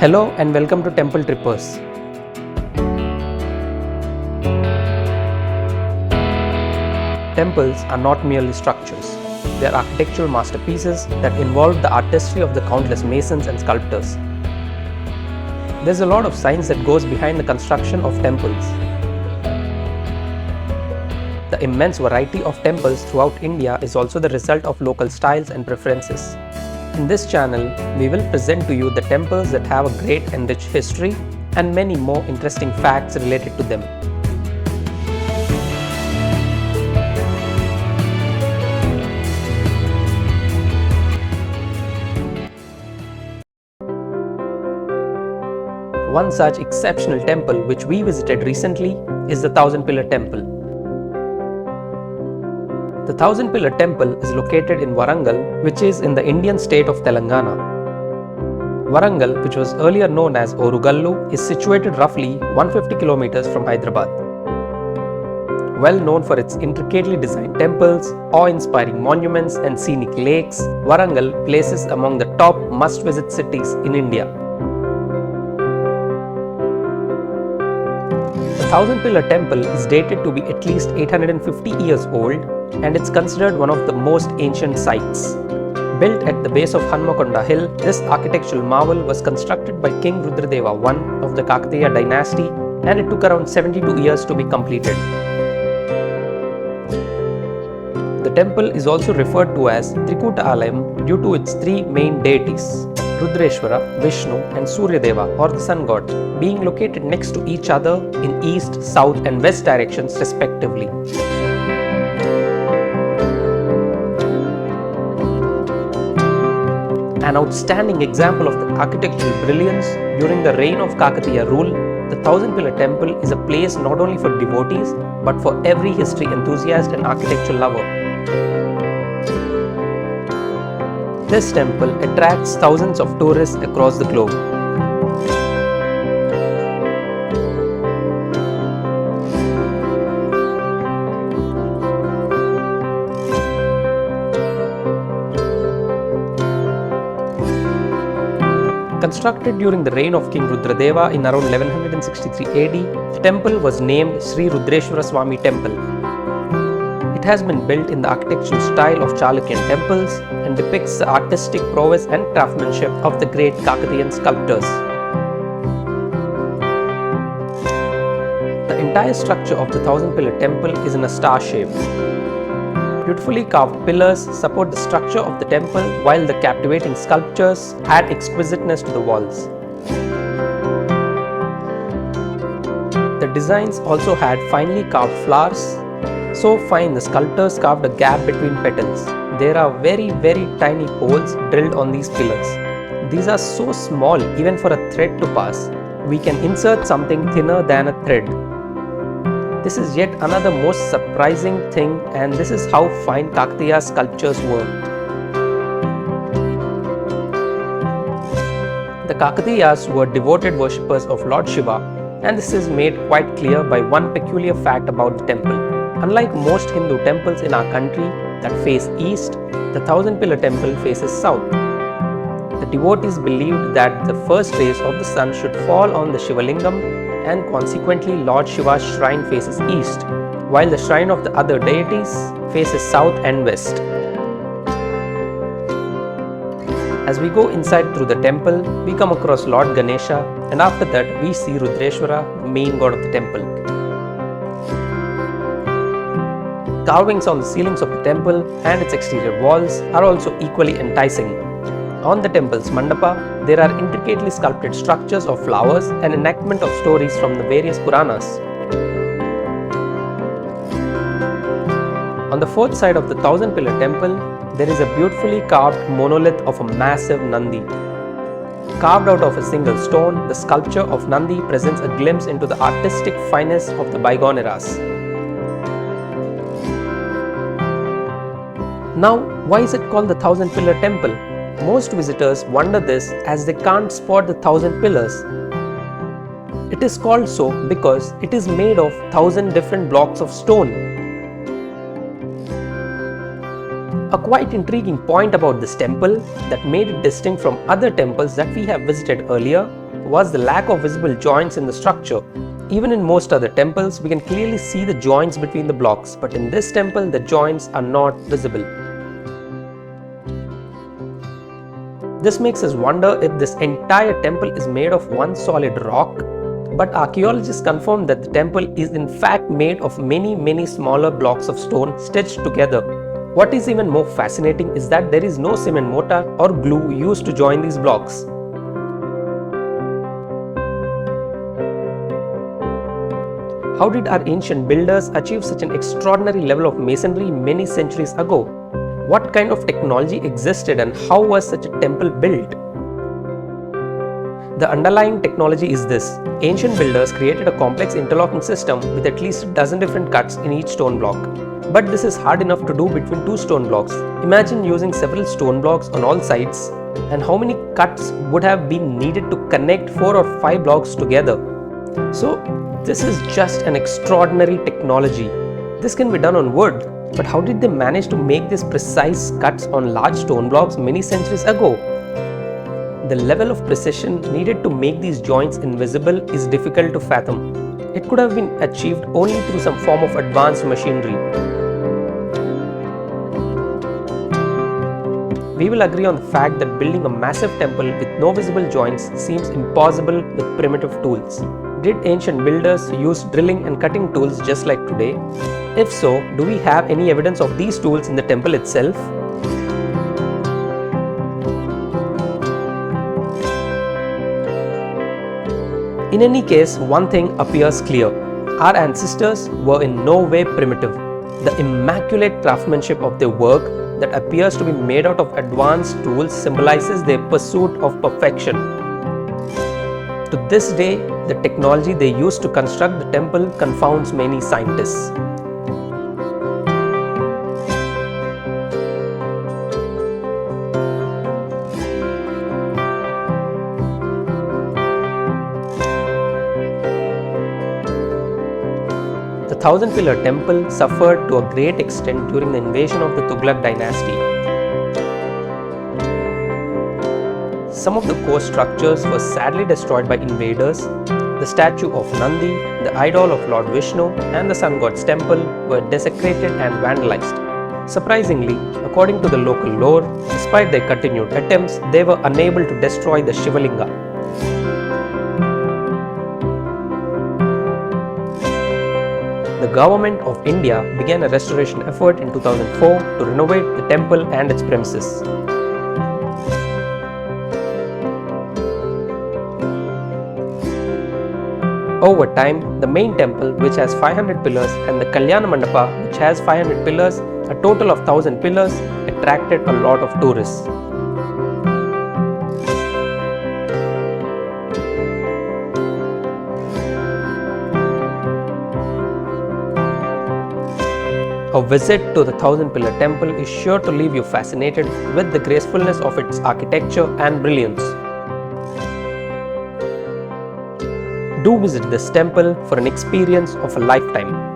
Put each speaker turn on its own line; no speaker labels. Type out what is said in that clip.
Hello and welcome to Temple Trippers. Temples are not merely structures, they are architectural masterpieces that involve the artistry of the countless masons and sculptors. There's a lot of science that goes behind the construction of temples. The immense variety of temples throughout India is also the result of local styles and preferences. In this channel, we will present to you the temples that have a great and rich history and many more interesting facts related to them. One such exceptional temple which we visited recently is the Thousand Pillar Temple. The Thousand Pillar Temple is located in Warangal, which is in the Indian state of Telangana. Warangal, which was earlier known as Orugallu, is situated roughly 150 kilometers from Hyderabad. Well known for its intricately designed temples, awe-inspiring monuments and scenic lakes, Warangal places among the top must-visit cities in India. The Thousand Pillar Temple is dated to be at least 850 years old and it's considered one of the most ancient sites. Built at the base of Hanmakonda Hill, this architectural marvel was constructed by King Rudradeva I of the Kakatiya dynasty and it took around 72 years to be completed. The temple is also referred to as Trikuta Alayam due to its three main deities, Rudreshwara, Vishnu and Suryadeva or the sun god, being located next to each other in east, south and west directions respectively. An outstanding example of the architectural brilliance during the reign of Kakatiya rule, the Thousand Pillar Temple is a place not only for devotees but for every history enthusiast and architectural lover. This temple attracts thousands of tourists across the globe. Constructed during the reign of King Rudradeva in around 1163 AD, the temple was named Sri Rudreshwara Swami Temple. It has been built in the architectural style of Chalukyan temples and depicts the artistic prowess and craftsmanship of the great Kakatiyan sculptors. The entire structure of the Thousand Pillar Temple is in a star shape. Beautifully carved pillars support the structure of the temple while the captivating sculptures add exquisiteness to the walls. The designs also had finely carved flowers. So fine the sculptors carved a gap between petals. There are very tiny holes drilled on these pillars. These are so small even for a thread to pass. We can insert something thinner than a thread. This is yet another most surprising thing and this is how fine Kakatiya sculptures were. The Kakatiyas were devoted worshippers of Lord Shiva and this is made quite clear by one peculiar fact about the temple. Unlike most Hindu temples in our country that face east, the Thousand Pillar Temple faces south. The devotees believed that the first rays of the sun should fall on the Shivalingam and consequently Lord Shiva's shrine faces east, while the shrine of the other deities faces south and west. As we go inside through the temple, we come across Lord Ganesha and after that we see Rudreshwara, the main god of the temple. Carvings on the ceilings of the temple and its exterior walls are also equally enticing. On the temple's mandapa, there are intricately sculpted structures of flowers and enactment of stories from the various Puranas. On the fourth side of the Thousand Pillar Temple, there is a beautifully carved monolith of a massive Nandi. Carved out of a single stone, the sculpture of Nandi presents a glimpse into the artistic finesse of the bygone eras. Now, why is it called the Thousand Pillar Temple? Most visitors wonder this as they can't spot the 1,000 pillars. It is called so because it is made of 1,000 different blocks of stone. A quite intriguing point about this temple that made it distinct from other temples that we have visited earlier was the lack of visible joints in the structure. Even in most other temples, we can clearly see the joints between the blocks, but in this temple, the joints are not visible. This makes us wonder if this entire temple is made of one solid rock, but archaeologists confirm that the temple is in fact made of many smaller blocks of stone stitched together. What is even more fascinating is that there is no cement mortar or glue used to join these blocks. How did our ancient builders achieve such an extraordinary level of masonry many centuries ago? What kind of technology existed and how was such a temple built? The underlying technology is this. Ancient builders created a complex interlocking system with at least a dozen different cuts in each stone block. But this is hard enough to do between two stone blocks. Imagine using several stone blocks on all sides, and how many cuts would have been needed to connect 4 or 5 blocks together. So this is just an extraordinary technology. This can be done on wood, but how did they manage to make these precise cuts on large stone blocks many centuries ago? The level of precision needed to make these joints invisible is difficult to fathom. It could have been achieved only through some form of advanced machinery. We will agree on the fact that building a massive temple with no visible joints seems impossible with primitive tools. Did ancient builders use drilling and cutting tools just like today? If so, do we have any evidence of these tools in the temple itself? In any case, one thing appears clear. Our ancestors were in no way primitive. The immaculate craftsmanship of their work that appears to be made out of advanced tools symbolizes their pursuit of perfection. To this day, the technology they used to construct the temple confounds many scientists. The thousand-pillar temple suffered to a great extent during the invasion of the Tughlaq dynasty. Some of the core structures were sadly destroyed by invaders. The statue of Nandi, the idol of Lord Vishnu, and the sun god's temple were desecrated and vandalized. Surprisingly, according to the local lore, despite their continued attempts, they were unable to destroy the Shivalinga. The government of India began a restoration effort in 2004 to renovate the temple and its premises. Over time, the main temple, which has 500 pillars, and the Kalyana Mandapa, which has 500 pillars, a total of 1000 pillars, attracted a lot of tourists. A visit to the Thousand Pillar Temple is sure to leave you fascinated with the gracefulness of its architecture and brilliance. Do visit this temple for an experience of a lifetime.